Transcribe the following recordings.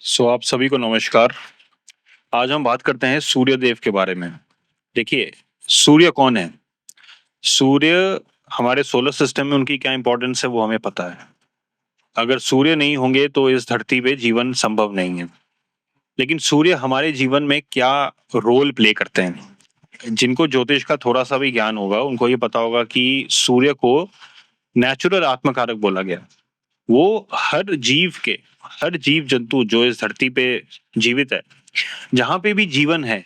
आप सभी को नमस्कार। आज हम बात करते हैं सूर्य देव के बारे में। देखिए, सूर्य कौन है? सूर्य हमारे सोलर सिस्टम में उनकी क्या इंपॉर्टेंस है वो हमें पता है। अगर सूर्य नहीं होंगे तो इस धरती पे जीवन संभव नहीं है। लेकिन सूर्य हमारे जीवन में क्या रोल प्ले करते हैं? जिनको ज्योतिष का थोड़ा सा भी ज्ञान होगा उनको ये पता होगा कि सूर्य को नेचुरल आत्मकारक बोला गया। वो हर जीव जंतु जो इस धरती पे जीवित है, जहां पे भी जीवन है,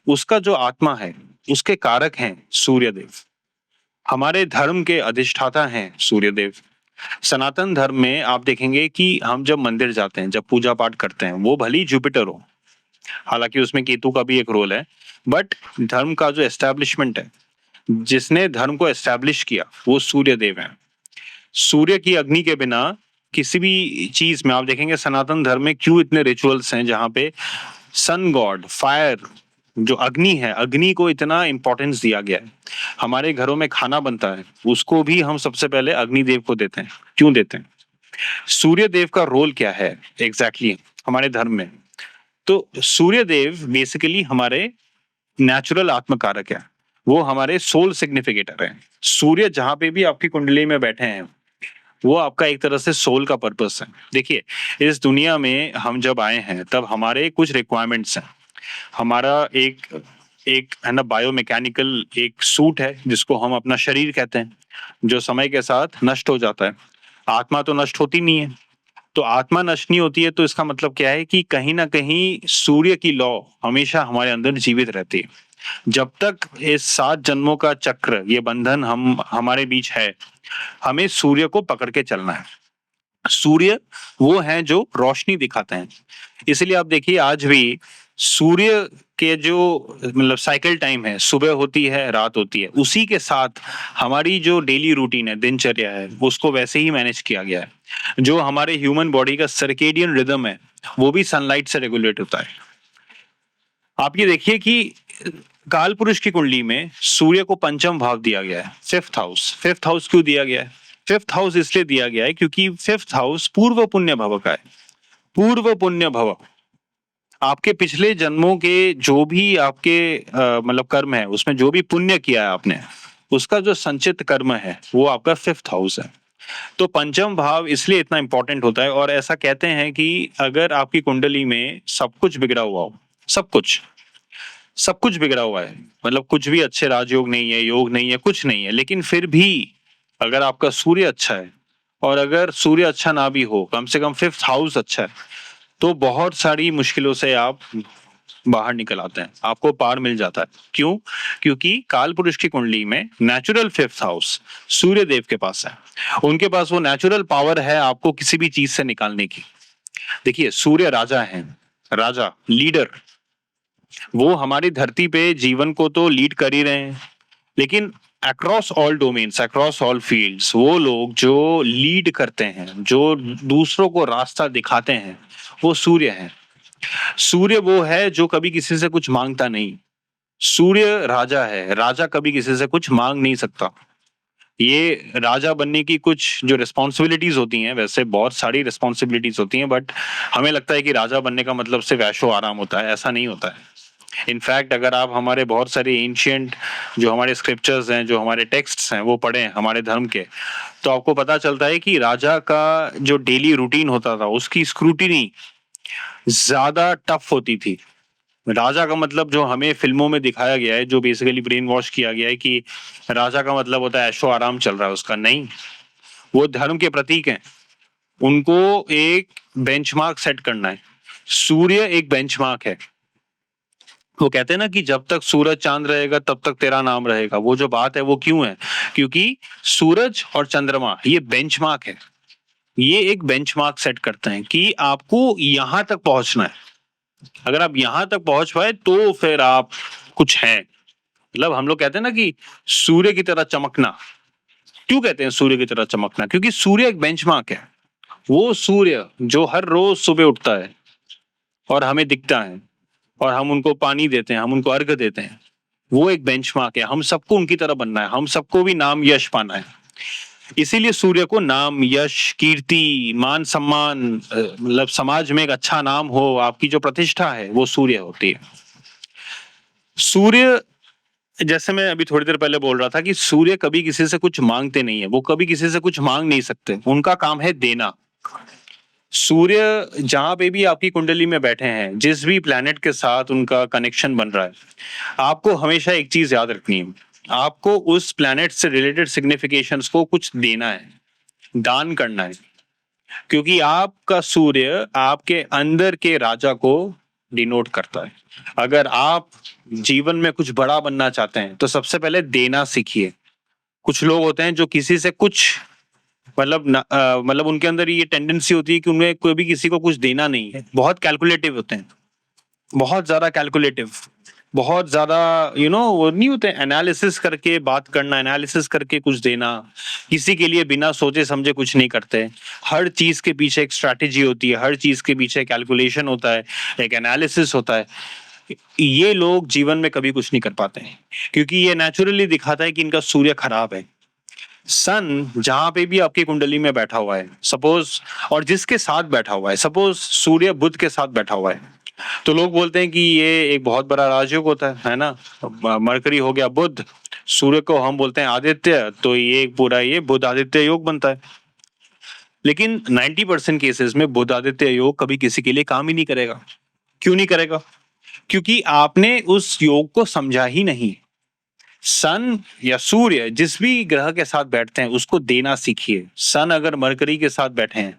उसका जो आत्मा है, उसके कारक हैं सूर्यदेव। हमारे धर्म के अधिष्ठाता हैं सूर्यदेव। सनातन धर्म में आप देखेंगे कि हम जब मंदिर जाते हैं, जब पूजा पाठ करते हैं, वो भले ही जुपिटर हो, हालांकि उसमें केतु का भी एक रोल है, बट धर्म का जो एस्टैब्लिशमेंट है, जिसने धर्म को एस्टैब्लिश किया, वो सूर्यदेव है। सूर्य की अग्नि के बिना किसी भी चीज में आप देखेंगे सनातन धर्म में क्यों इतने रिचुअल्स हैं जहां पे सन गॉड, फायर, जो अग्नि है, अग्नि को इतना इंपॉर्टेंस दिया गया है। हमारे घरों में खाना बनता है, उसको भी हम सबसे पहले अग्निदेव को देते हैं। क्यों देते हैं? सूर्य देव का रोल क्या है एग्जैक्टली हमारे धर्म में? तो सूर्य देव बेसिकली हमारे नेचुरल आत्मकारक है। वो हमारे सोल सिग्निफिकेटर है। सूर्य जहां पे भी आपकी कुंडली में बैठे हैं, वो आपका एक तरह से सोल का पर्पस है। देखिए, इस दुनिया में हम जब आए हैं तब हमारे कुछ रिक्वायरमेंट्स हैं। हमारा एक एक है ना, बायोमैकेनिकल एक सूट है जिसको हम अपना शरीर कहते हैं, जो समय के साथ नष्ट हो जाता है। आत्मा तो नष्ट होती नहीं है। तो आत्मा नष्ट नहीं होती है तो इसका मतलब क्या है कि कहीं ना कहीं सूर्य की लॉ हमेशा हमारे अंदर जीवित रहती है। जब तक इस 7 जन्मों का चक्र, ये बंधन हम हमारे बीच है, हमें सूर्य को पकड़ के चलना है। सूर्य वो हैं जो रोशनी दिखाते हैं। इसलिए आप देखिए, आज भी सूर्य के जो मतलब साइकिल टाइम है, सुबह होती है, रात होती है, उसी के साथ हमारी जो डेली रूटीन है, दिनचर्या है, उसको वैसे ही मैनेज किया गया है। जो हमारे ह्यूमन बॉडी का सर्केडियन रिदम है, वो भी सनलाइट से रेगुलेट होता है। आप ये देखिए कि काल पुरुष की कुंडली में सूर्य को पंचम भाव दिया गया है, फिफ्थ हाउस क्यों दिया गया है? फिफ्थ हाउस इसलिए दिया गया है क्योंकि फिफ्थ हाउस पूर्व पुण्य भव का है। पूर्व पुण्य भव, आपके पिछले जन्मों के जो भी आपके मतलब कर्म है, उसमें जो भी पुण्य किया है आपने, उसका जो संचित कर्म है वो आपका फिफ्थ हाउस है। तो पंचम भाव इसलिए इतना इंपॉर्टेंट होता है। और ऐसा कहते हैं कि अगर आपकी कुंडली में सब कुछ बिगड़ा हुआ हो, सब कुछ सब कुछ बिगड़ा हुआ है, मतलब कुछ भी अच्छे राजयोग नहीं है, योग नहीं है, कुछ नहीं है, लेकिन फिर भी अगर आपका सूर्य अच्छा है, और अगर सूर्य अच्छा ना भी हो, कम से कम फिफ्थ हाउस अच्छा है, तो बहुत सारी मुश्किलों से आप बाहर निकल आते हैं, आपको पार मिल जाता है। क्यों? क्योंकि काल पुरुष की कुंडली में नेचुरल फिफ्थ हाउस सूर्य देव के पास है। उनके पास वो नेचुरल पावर है आपको किसी भी चीज से निकालने की। देखिए, सूर्य राजा है, राजा, लीडर। वो हमारी धरती पे जीवन को तो लीड कर ही रहे हैं, लेकिन across all domains, across all fields, वो लोग जो लीड करते हैं, जो दूसरों को रास्ता दिखाते हैं, वो सूर्य है। सूर्य वो है जो कभी किसी से कुछ मांगता नहीं। सूर्य राजा है, राजा कभी किसी से कुछ मांग नहीं सकता। ये राजा बनने की कुछ जो रिस्पॉन्सिबिलिटीज होती हैं, वैसे बहुत सारी रिस्पॉन्सिबिलिटीज होती हैं, बट हमें लगता है कि राजा बनने का मतलब सिर्फ ऐशो आराम होता है। ऐसा नहीं होता है। इनफैक्ट अगर आप हमारे बहुत सारे एंशियंट जो हमारे स्क्रिप्चर्स हैं, जो हमारे टेक्स्ट्स हैं, वो पढ़ें हमारे धर्म के, तो आपको पता चलता है कि राजा का जो डेली रूटीन होता था, उसकी स्क्रूटिनी ज्यादा टफ होती थी। राजा का मतलब जो हमें फिल्मों में दिखाया गया है, जो बेसिकली ब्रेन वॉश किया गया है कि राजा का मतलब होता है ऐशो आराम चल रहा है, उसका नहीं। वो धर्म के प्रतीक हैं। उनको एक बेंचमार्क सेट करना है। सूर्य एक बेंचमार्क है। वो कहते हैं ना कि जब तक सूरज चांद रहेगा तब तक तेरा नाम रहेगा। वो जो बात है वो क्यों है? क्योंकि सूरज और चंद्रमा ये बेंचमार्क है। ये एक बेंचमार्क सेट करते हैं कि आपको यहां तक पहुंचना है। अगर आप यहां तक पहुंच पाए तो फिर आप कुछ हैं। मतलब हम लोग कहते हैं ना कि सूर्य की तरह चमकना। क्यों कहते हैं सूर्य की तरह चमकना? क्योंकि सूर्य एक बेंचमार्क है। वो सूर्य जो हर रोज सुबह उठता है और हमें दिखता है, और हम उनको पानी देते हैं, हम उनको अर्घ देते हैं, वो एक बेंचमार्क है। हम सबको उनकी तरह बनना है, हम सबको भी नाम यश पाना है। इसीलिए सूर्य को नाम, यश, कीर्ति, मान सम्मान, मतलब समाज में एक अच्छा नाम हो, आपकी जो प्रतिष्ठा है वो सूर्य होती है। सूर्य, जैसे मैं अभी थोड़ी देर पहले बोल रहा था कि सूर्य कभी किसी से कुछ मांगते नहीं है, वो कभी किसी से कुछ मांग नहीं सकते, उनका काम है देना। सूर्य जहां पे भी आपकी कुंडली में बैठे हैं, जिस भी प्लैनेट के साथ उनका कनेक्शन बन रहा है, आपको हमेशा एक चीज याद रखनी है, आपको उस प्लैनेट से रिलेटेड सिग्निफिकेशंस को कुछ देना है, दान करना है। क्योंकि आपका सूर्य आपके अंदर के राजा को डिनोट करता है। अगर आप जीवन में कुछ बड़ा बनना चाहते हैं तो सबसे पहले देना सीखिए। कुछ लोग होते हैं जो किसी से कुछ, मतलब उनके अंदर ये टेंडेंसी होती है कि उन्हें कोई भी किसी को कुछ देना नहीं है, बहुत कैलकुलेटिव होते हैं, बहुत ज्यादा कैलकुलेटिव, बहुत ज्यादा वो नहीं होते, एनालिसिस करके बात करना, एनालिसिस करके कुछ देना, किसी के लिए बिना सोचे समझे कुछ नहीं करते। हर चीज के पीछे एक स्ट्रैटेजी होती है, हर चीज के पीछे कैलकुलेशन होता है, एक एनालिसिस होता है। ये लोग जीवन में कभी कुछ नहीं कर पाते हैं, क्योंकि ये नेचुरली दिखाता है कि इनका सूर्य खराब है। सन जहां पे भी आपकी कुंडली में बैठा हुआ है सपोज, और जिसके साथ बैठा हुआ है, सपोज सूर्य बुध के साथ बैठा हुआ है, तो लोग बोलते हैं कि ये एक बहुत बड़ा राजयोग होता है ना। मरकरी हो गया बुध, सूर्य को हम बोलते हैं आदित्य, तो ये पूरा ये बुध आदित्य योग बनता है। लेकिन 90% केसेस में बुध आदित्य योग कभी किसी के लिए काम ही नहीं करेगा। क्यों नहीं करेगा? क्योंकि आपने उस योग को समझा ही नहीं। सन या सूर्य जिस भी ग्रह के साथ बैठते हैं उसको देना सीखिए। सन अगर मरकरी के साथ बैठे हैं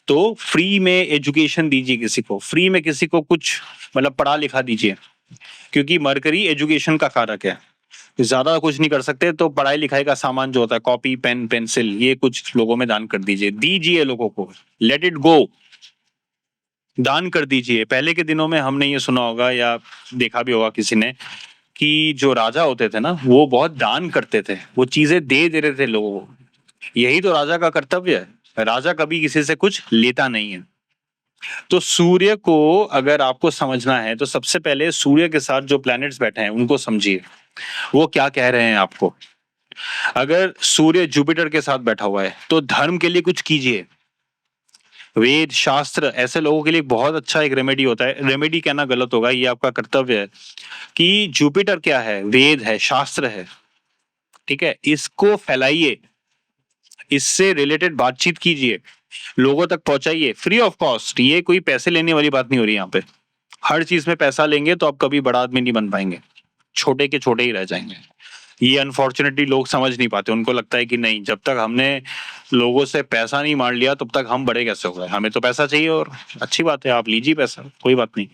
तो फ्री में एजुकेशन दीजिए, किसी को फ्री में, किसी को कुछ मतलब पढ़ा लिखा दीजिए, क्योंकि मरकरी एजुकेशन का कारक है। ज्यादा कुछ नहीं कर सकते तो पढ़ाई लिखाई का सामान जो होता है, कॉपी पेन पेंसिल, ये कुछ लोगों में दान कर दीजिए, दीजिए लोगों को, लेट इट गो, दान कर दीजिए। पहले के दिनों में हमने ये सुना होगा या देखा भी होगा किसी ने कि जो राजा होते थे ना वो बहुत दान करते थे, वो चीजें दे दे रहे थे लोगों को। यही तो राजा का कर्तव्य है, राजा कभी किसी से कुछ लेता नहीं है। तो सूर्य को अगर आपको समझना है तो सबसे पहले सूर्य के साथ जो प्लैनेट्स बैठे हैं उनको समझिए, वो क्या कह रहे हैं आपको। अगर सूर्य जुपिटर के साथ बैठा हुआ है तो धर्म के लिए कुछ कीजिए। वेद शास्त्र ऐसे लोगों के लिए बहुत अच्छा एक रेमेडी होता है, रेमेडी कहना गलत होगा, ये आपका कर्तव्य है कि जुपिटर क्या है, वेद है, शास्त्र है, ठीक है, इसको फैलाइए, इससे रिलेटेड बातचीत कीजिए, लोगों तक पहुंचाइए फ्री ऑफ कॉस्ट। ये कोई पैसे लेने वाली बात नहीं हो रही यहाँ पे। हर चीज में पैसा लेंगे तो आप कभी बड़ा आदमी नहीं बन पाएंगे, छोटे के छोटे ही रह जाएंगे। ये अनफॉर्चुनेटली लोग समझ नहीं पाते, उनको लगता है कि नहीं, जब तक हमने लोगों से पैसा नहीं मार लिया तब तक हम बड़े कैसे हो गए, हमें तो पैसा चाहिए। और अच्छी बात है, आप लीजिए पैसा, कोई बात नहीं।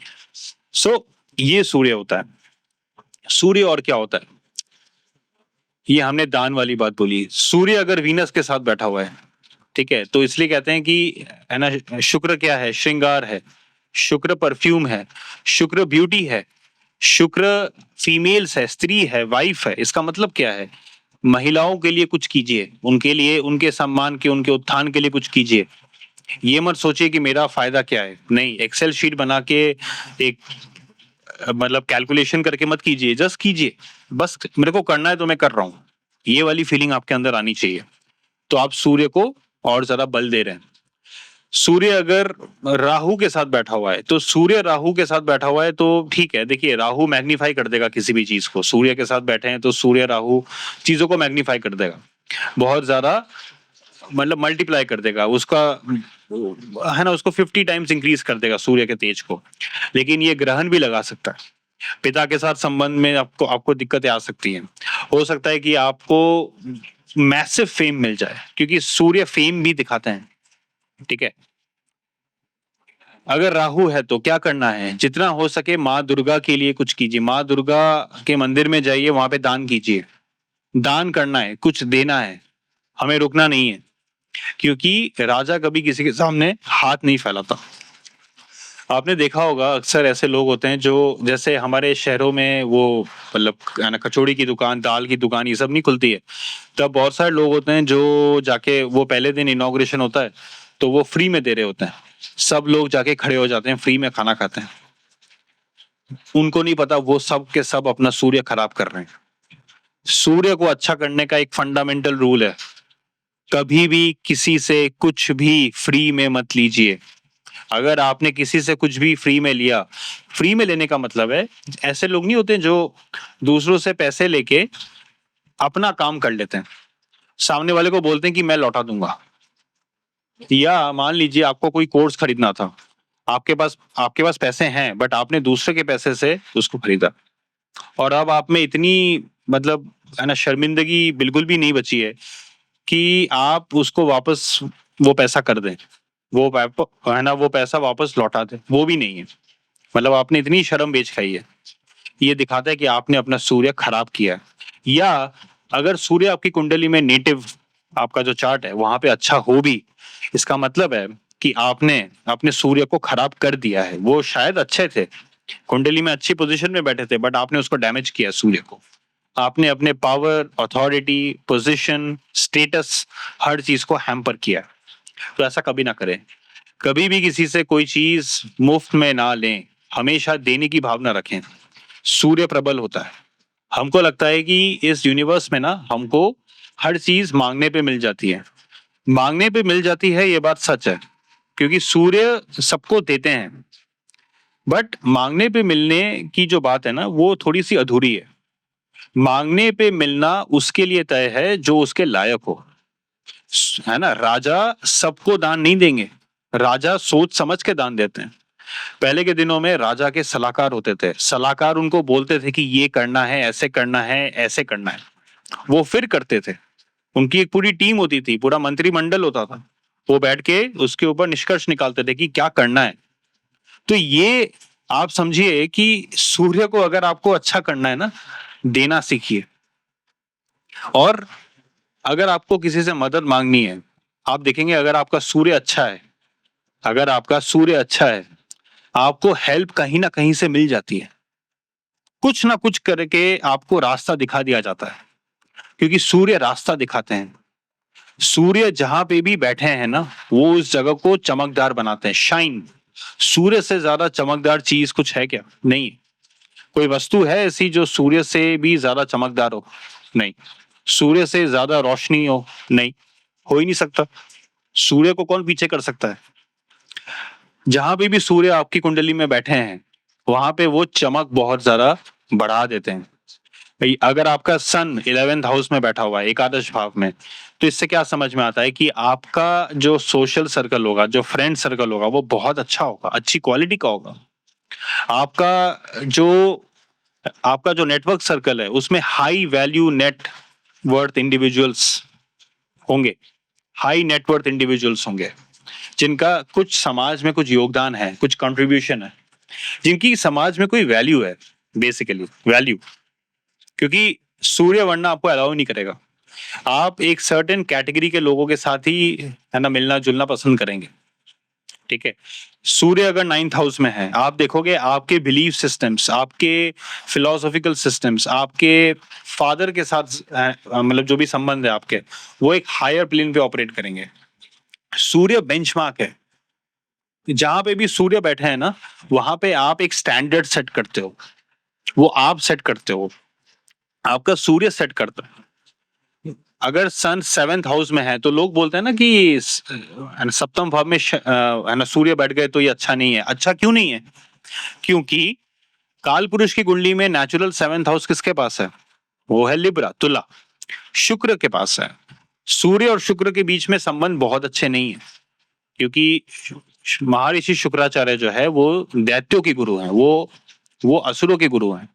ये सूर्य होता है। सूर्य और क्या होता है, ये हमने दान वाली बात बोली। सूर्य अगर वीनस के साथ बैठा हुआ है, ठीक है, तो इसलिए कहते हैं कि है ना, शुक्र क्या है, श्रृंगार है, शुक्र परफ्यूम है, शुक्र ब्यूटी है, शुक्र फीमेल्स है, स्त्री है, वाइफ है। इसका मतलब क्या है, महिलाओं के लिए कुछ कीजिए, उनके लिए, उनके सम्मान के, उनके उत्थान के लिए कुछ कीजिए। ये मत सोचिए कि मेरा फायदा क्या है, नहीं, एक्सेल शीट बना के एक मतलब कैलकुलेशन करके मत कीजिए, जस्ट कीजिए, बस मेरे को करना है तो मैं कर रहा हूं, ये वाली फीलिंग आपके अंदर आनी चाहिए। तो आप सूर्य को और ज्यादा बल दे रहे हैं। सूर्य अगर राहु के साथ बैठा हुआ है, तो सूर्य राहु के साथ बैठा हुआ है तो ठीक है, देखिए राहु मैग्नीफाई कर देगा किसी भी चीज को। सूर्य के साथ बैठे हैं तो सूर्य राहु चीजों को मैग्नीफाई कर देगा, बहुत ज्यादा, मतलब मल्टीप्लाई कर देगा उसका, है ना, उसको 50 टाइम्स इंक्रीज कर देगा सूर्य के तेज को। लेकिन ये ग्रहण भी लगा सकता है, पिता के साथ संबंध में आपको आपको दिक्कतें आ सकती हैं। हो सकता है कि आपको मैसिव फेम मिल जाए, क्योंकि सूर्य फेम भी दिखाते हैं, ठीक है। अगर राहु है तो क्या करना है, जितना हो सके माँ दुर्गा के लिए कुछ कीजिए, माँ दुर्गा के मंदिर में जाइए, वहां पे दान कीजिए। दान करना है, कुछ देना है, हमें रुकना नहीं है, क्योंकि राजा कभी किसी के सामने हाथ नहीं फैलाता। आपने देखा होगा अक्सर ऐसे लोग होते हैं जो, जैसे हमारे शहरों में वो मतलब है ना, कचौड़ी की दुकान, दाल की दुकान, ये सब नहीं खुलती है, तब बहुत सारे लोग होते हैं जो जाके, वो पहले दिन इनॉग्रेशन होता है तो वो फ्री में दे रहे होते हैं, सब लोग जाके खड़े हो जाते हैं, फ्री में खाना खाते हैं। उनको नहीं पता वो सब के सब अपना सूर्य खराब कर रहे हैं। सूर्य को अच्छा करने का एक फंडामेंटल रूल है, कभी भी किसी से कुछ भी फ्री में मत लीजिए। अगर आपने किसी से कुछ भी फ्री में लिया, फ्री में लेने का मतलब है, ऐसे लोग नहीं होते जो दूसरों से पैसे लेके अपना काम कर लेते हैं, सामने वाले को बोलते हैं कि मैं लौटा दूंगा। या मान लीजिए आपको कोई कोर्स खरीदना था, आपके पास पैसे हैं बट आपने दूसरे के पैसे से उसको खरीदा, और अब आप में इतनी, मतलब है ना, शर्मिंदगी बिल्कुल भी नहीं बची है कि आप उसको वापस वो पैसा कर दें, है ना, वो पैसा वापस लौटा दें, वो भी नहीं है। मतलब आपने इतनी शर्म बेच खाई है। ये दिखाता है कि आपने अपना सूर्य खराब किया है। या अगर सूर्य आपकी कुंडली में नेटिव, आपका जो चार्ट है वहां पे अच्छा हो भी, इसका मतलब है कि आपने अपने सूर्य को खराब कर दिया है। वो शायद अच्छे थे, कुंडली में अच्छी पोजीशन में बैठे थे, बट आपने उसको डैमेज किया सूर्य को। आपने अपने पावर, अथॉरिटी, पोजीशन, स्टेटस, हर चीज को हैम्पर किया। तो ऐसा कभी ना करें। कभी भी किसी से कोई चीज मुफ्त में ना लें, हमेशा देने की भावना रखें। सूर्य प्रबल होता है। हमको लगता है कि इस यूनिवर्स में ना हमको हर चीज मांगने पे मिल जाती है। मांगने पे मिल जाती है, ये बात सच है, क्योंकि सूर्य सबको देते हैं। बट मांगने पे मिलने की जो बात है ना, वो थोड़ी सी अधूरी है। मांगने पे मिलना उसके लिए तय है जो उसके लायक हो, है ना। राजा सबको दान नहीं देंगे, राजा सोच समझ के दान देते हैं। पहले के दिनों में राजा के सलाहकार होते थे, सलाहकार उनको बोलते थे कि ये करना है, ऐसे करना है, ऐसे करना है, वो फिर करते थे। उनकी एक पूरी टीम होती थी, पूरा मंत्रिमंडल होता था, वो बैठ के उसके ऊपर निष्कर्ष निकालते थे कि क्या करना है। तो ये आप समझिए कि सूर्य को अगर आपको अच्छा करना है ना, देना सीखिए। और अगर आपको किसी से मदद मांगनी है, आप देखेंगे अगर आपका सूर्य अच्छा है, अगर आपका सूर्य अच्छा है, आपको हेल्प कहीं ना कहीं से मिल जाती है। कुछ ना कुछ करके आपको रास्ता दिखा दिया जाता है, क्योंकि सूर्य रास्ता दिखाते हैं। सूर्य जहां पे भी बैठे हैं ना, वो उस जगह को चमकदार बनाते हैं, शाइन। सूर्य से ज्यादा चमकदार चीज कुछ है क्या? नहीं। कोई वस्तु है ऐसी जो सूर्य से भी ज्यादा चमकदार हो? नहीं। सूर्य से ज्यादा रोशनी हो? नहीं, हो ही नहीं सकता। सूर्य को कौन पीछे कर सकता है? जहां पे भी सूर्य आपकी कुंडली में बैठे हैं, वहां पे वो चमक बहुत ज्यादा बढ़ा देते हैं। भाई अगर आपका सन 11th हाउस में बैठा हुआ है, एकादश भाव में, तो इससे क्या समझ में आता है कि आपका जो सोशल सर्कल होगा, जो फ्रेंड सर्कल होगा, वो बहुत अच्छा होगा, अच्छी क्वालिटी का होगा। आपका जो आपका जो नेटवर्क सर्कल है, उसमें high value net worth individuals होंगे, हाई नेटवर्थ इंडिविजुअल्स होंगे, जिनका कुछ समाज में कुछ योगदान है, कुछ कंट्रीब्यूशन है, जिनकी समाज में कोई वैल्यू है, बेसिकली वैल्यू। क्योंकि सूर्य वरना आपको अलाउ नहीं करेगा। आप एक सर्टेन कैटेगरी के लोगों के साथ ही, है ना, मिलना जुलना पसंद करेंगे। ठीक है। सूर्य अगर 9th हाउस में है, आप देखोगे आपके बिलीफ सिस्टम्स, आपके फिलोसॉफिकल सिस्टम्स, आपके फादर के साथ मतलब जो भी संबंध है आपके, वो एक हायर प्लेन पे ऑपरेट करेंगे। सूर्य बेंचमार्क है। जहां पे भी सूर्य बैठे हैं ना, वहां पे आप एक स्टैंडर्ड सेट करते हो, वो आप सेट करते हो, आपका सूर्य सेट करता है। अगर सन 7th हाउस में है तो लोग बोलते हैं ना कि है ना, सप्तम भाव में है ना सूर्य बैठ गए तो ये अच्छा नहीं है। अच्छा क्यों नहीं है? क्योंकि काल पुरुष की कुंडली में नेचुरल 7th हाउस किसके पास है? वो है लिब्रा, तुला, शुक्र के पास है। सूर्य और शुक्र के बीच में संबंध बहुत अच्छे नहीं है, क्योंकि महर्षि शुक्राचार्य जो है वो दैत्यों के गुरु हैं, वो असुरों के गुरु हैं,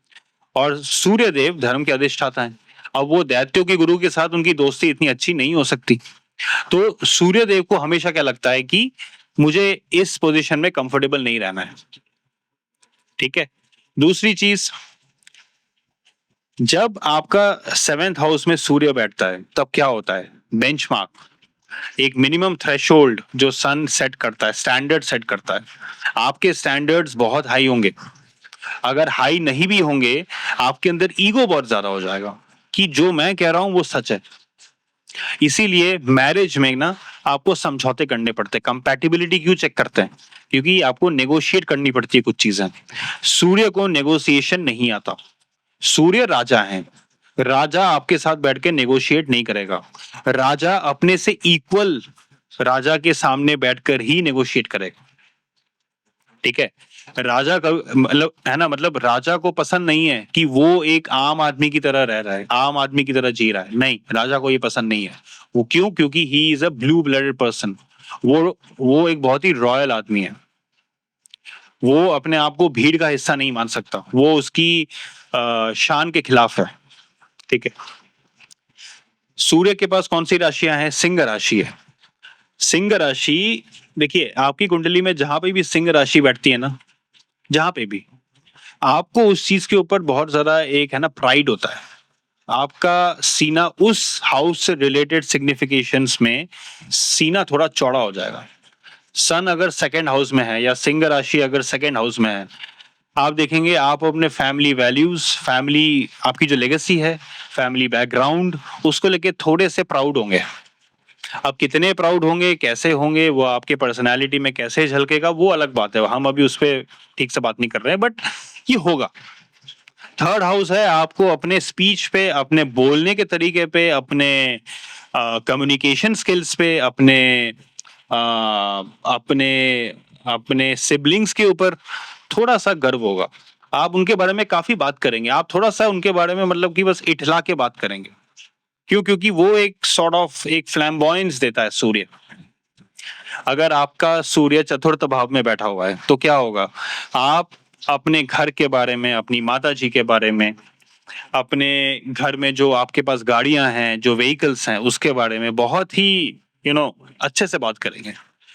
और सूर्य देव धर्म के अधिष्ठाता हैं। अब वो दैत्यों के गुरु के साथ उनकी दोस्ती इतनी अच्छी नहीं हो सकती। तो सूर्य देव को हमेशा क्या लगता है कि मुझे इस पोजीशन में कंफर्टेबल नहीं रहना है। ठीक है। दूसरी चीज, जब आपका 7th हाउस में सूर्य बैठता है तब क्या होता है? बेंचमार्क, एक मिनिमम थ्रेशोल्ड जो सन सेट करता है, स्टैंडर्ड सेट करता है। आपके स्टैंडर्ड्स बहुत हाई होंगे। अगर हाई नहीं भी होंगे, आपके अंदर ईगो बहुत ज्यादा हो जाएगा कि जो मैं कह रहा हूं वो सच है। इसीलिए मैरिज में ना आपको समझौते करने पड़ते हैं। कंपैटिबिलिटी क्यों चेक करते हैं? क्योंकि आपको नेगोशिएट करनी पड़ती है कुछ चीजें। सूर्य को नेगोशिएशन नहीं आता। सूर्य राजा हैं, राजा आपके साथ बैठ के नेगोशिएट नहीं करेगा। राजा अपने से इक्वल राजा के सामने बैठकर ही नेगोशिएट करेगा। ठीक है। राजा का मतलब है ना, मतलब राजा को पसंद नहीं है कि वो एक आम आदमी की तरह रह रहा है, आम आदमी की तरह जी रहा है। नहीं, राजा को ये पसंद नहीं है। वो क्यों? क्योंकि ही is a blue blooded person. वो एक बहुत ही रॉयल आदमी है। वो अपने आप को भीड़ का हिस्सा नहीं मान सकता। वो उसकी शान के खिलाफ है। ठीक है। सूर्य के पास कौन सी राशियां हैं? सिंह राशि है। सिंह राशि, देखिए आपकी कुंडली में जहां पे भी सिंह राशि बैठती है ना, जहां पे भी, आपको उस चीज के ऊपर बहुत ज्यादा एक है ना प्राइड होता है। आपका सीना उस हाउस से रिलेटेड सिग्निफिकेशंस में सीना थोड़ा चौड़ा हो जाएगा। सन अगर सेकंड हाउस में है या सिंह राशि अगर सेकंड हाउस में है, आप देखेंगे आप अपने फैमिली वैल्यूज, फैमिली आपकी जो लेगेसी है, फैमिली बैकग्राउंड, उसको लेके थोड़े से प्राउड होंगे। अब कितने प्राउड होंगे, कैसे होंगे, वो आपके पर्सनालिटी में कैसे झलकेगा, वो अलग बात है। हम अभी उस पर ठीक से बात नहीं कर रहे हैं, बट ये होगा। थर्ड हाउस है आपको अपने स्पीच पे, अपने बोलने के तरीके पे, अपने कम्युनिकेशन स्किल्स पे, अपने अपने सिबलिंग्स के ऊपर थोड़ा सा गर्व होगा। आप उनके बारे में काफी बात करेंगे। आप थोड़ा सा उनके बारे में मतलब कि बस इठला के बात करेंगे। क्यों? क्योंकि वो एक सॉर्ट ऑफ एक फ्लैम्बॉयंस देता है सूर्य। अगर आपका सूर्य चतुर्थ भाव में बैठा हुआ है तो क्या होगा? आप अपने घर के बारे में, अपनी माता जी के बारे में, अपने घर में जो आपके पास गाड़ियां हैं, जो व्हीकल्स हैं, उसके बारे में बहुत ही अच्छे से बात करेंगे।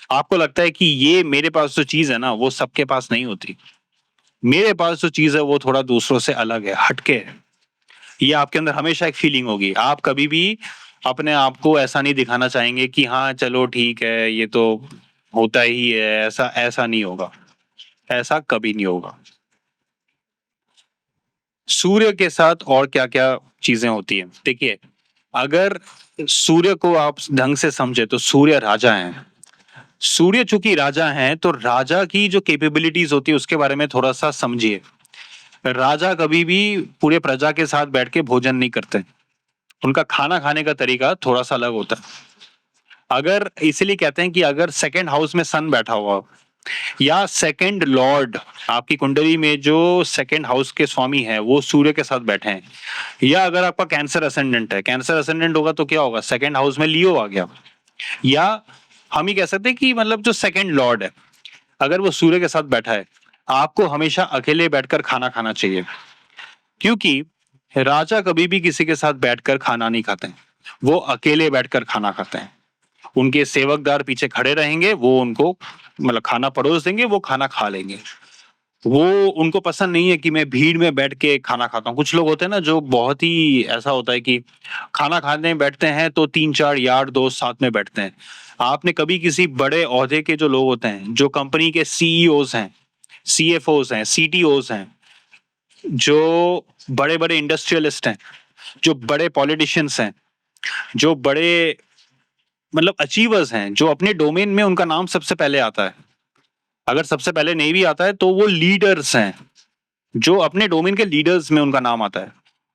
आपको लगता है कि ये मेरे पास जो चीज है ना, वो सबके पास नहीं होती। मेरे पास जो चीज है वो थोड़ा दूसरों से अलग है, हटके है। ये आपके अंदर हमेशा एक फीलिंग होगी। आप कभी भी अपने आप को ऐसा नहीं दिखाना चाहेंगे कि हाँ चलो ठीक है, ये तो होता ही है। ऐसा ऐसा नहीं होगा। ऐसा कभी नहीं होगा। सूर्य के साथ और क्या क्या चीजें होती हैं? देखिए, अगर सूर्य को आप ढंग से समझे तो सूर्य राजा हैं। सूर्य चूंकि राजा हैं तो राजा की जो कैपेबिलिटीज होती है उसके बारे में थोड़ा सा समझिए। राजा कभी भी पूरे प्रजा के साथ बैठ के भोजन नहीं करते। उनका खाना खाने का तरीका थोड़ा सा अलग होता है। अगर इसलिए कहते हैं कि अगर सेकंड हाउस में सन बैठा हुआ हो, या सेकंड लॉर्ड आपकी कुंडली में जो सेकंड हाउस के स्वामी है वो सूर्य के साथ बैठे हैं, या अगर आपका कैंसर असेंडेंट है, कैंसर असेंडेंट होगा तो क्या होगा? सेकंड हाउस में लियो आ गया। या हम ही कह सकते हैं कि मतलब जो सेकंड लॉर्ड है, अगर वो सूर्य के साथ बैठा है, आपको हमेशा अकेले बैठकर खाना खाना चाहिए। क्योंकि राजा कभी भी किसी के साथ बैठकर खाना नहीं खाते हैं। वो अकेले बैठकर खाना खाते हैं। उनके सेवकदार पीछे खड़े रहेंगे, वो उनको मतलब खाना परोस देंगे, वो खाना खा लेंगे। वो उनको पसंद नहीं है कि मैं भीड़ में बैठ के खाना खाता हूँ। कुछ लोग होते हैं ना जो बहुत ही ऐसा होता है कि खाना खाने बैठते हैं तो 3-4 यार दोस्त साथ में बैठते हैं। आपने कभी किसी बड़े ओहदे के जो लोग होते हैं, जो कंपनी के सीईओज हैं, सीएफओज हैं, सीटीओज हैं, जो बड़े बड़े इंडस्ट्रियलिस्ट हैं, जो बड़े पॉलिटिशियंस हैं, जो बड़े मतलब अचीवर्स हैं, जो अपने डोमेन में उनका नाम सबसे पहले आता है। अगर सबसे पहले नहीं भी आता है तो वो लीडर्स हैं, जो अपने डोमेन के लीडर्स में उनका नाम आता है।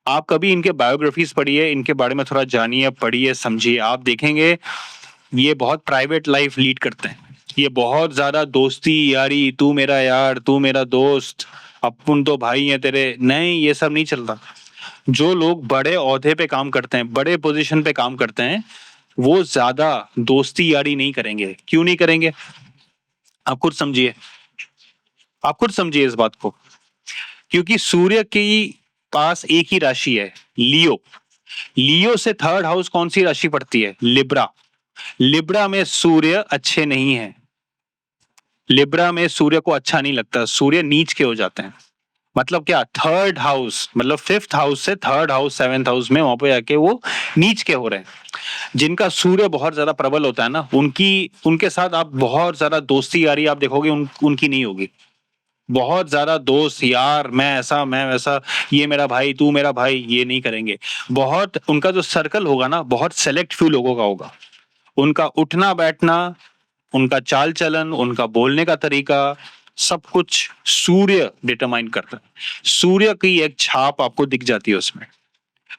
आप कभी इनके बायोग्राफीज पढ़िए, इनके बारे में थोड़ा जानिए, पढ़िए, समझिए। आप देखेंगे ये बहुत प्राइवेट लाइफ लीड करते हैं। ये बहुत ज्यादा दोस्ती यारी, तू मेरा यार, तू मेरा दोस्त, अपन तो भाई हैं तेरे, नहीं, ये सब नहीं चलता। जो लोग बड़े ओहदे पे काम करते हैं, बड़े पोजीशन पे काम करते हैं, वो ज्यादा दोस्ती यारी नहीं करेंगे। क्यों नहीं करेंगे? आप खुद समझिए। आप खुद समझिए इस बात को। क्योंकि सूर्य की पास एक ही राशि है, लियो। लियो से थर्ड हाउस कौन सी राशि पड़ती है? लिब्रा। लिब्रा में सूर्य अच्छे नहीं है। लिब्रा में सूर्य को अच्छा नहीं लगता। सूर्य नीच के हो जाते हैं। मतलब क्या? थर्ड हाउस मतलब फिफ्थ हाउस से थर्ड हाउस, सेवेंथ हाउस में वहां पे आके वो नीच के हो रहे हैं। जिनका सूर्य बहुत ज्यादा प्रबल होता है ना, उनकी उनके साथ आप बहुत ज्यादा दोस्ती यारी आप देखोगे उनकी नहीं होगी। बहुत ज्यादा दोस्त यार, मैं ऐसा मैं वैसा, ये मेरा भाई, तू मेरा भाई, ये नहीं करेंगे। बहुत उनका जो सर्कल होगा ना, बहुत सेलेक्ट फ्यू लोगों का होगा। उनका उठना बैठना, उनका चाल चलन, उनका बोलने का तरीका, सब कुछ सूर्य डिटरमाइन करता है। सूर्य की एक छाप आपको दिख जाती है उसमें।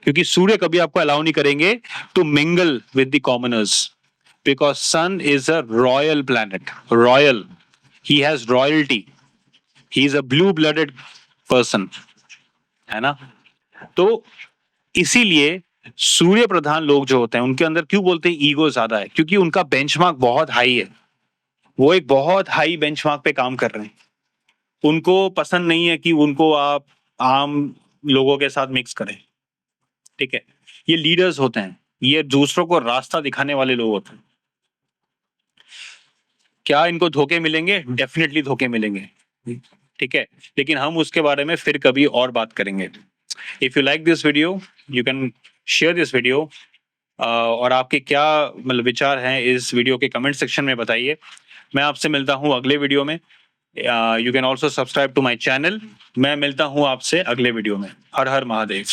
क्योंकि सूर्य कभी आपको अलाउ नहीं करेंगे to mingle with the commoners, because sun is a royal planet, royal, he has royalty, he is a blue blooded person, है ना। तो इसीलिए सूर्य प्रधान लोग जो होते हैं उनके अंदर क्यों बोलते हैं ईगो ज्यादा है, क्योंकि उनका बेंचमार्क बहुत हाई है, वो एक बहुत हाई बेंचमार्क पे काम कर रहे हैं। उनको पसंद नहीं है कि उनको आप आम लोगों के साथ मिक्स करें, ठीक है। ये लीडर्स होते हैं, ये दूसरों को रास्ता दिखाने वाले लोग होते हैं। क्या इनको धोखे मिलेंगे? डेफिनेटली धोखे मिलेंगे, ठीक है, लेकिन हम उसके बारे में फिर कभी और बात करेंगे। If you like this video, you can share this video, और आपके क्या मतलब विचार हैं इस वीडियो के कमेंट सेक्शन में बताइए। मैं आपसे मिलता हूं अगले वीडियो में। You can also subscribe to my channel. मैं मिलता हूं आपसे अगले वीडियो में। हर हर महादेव।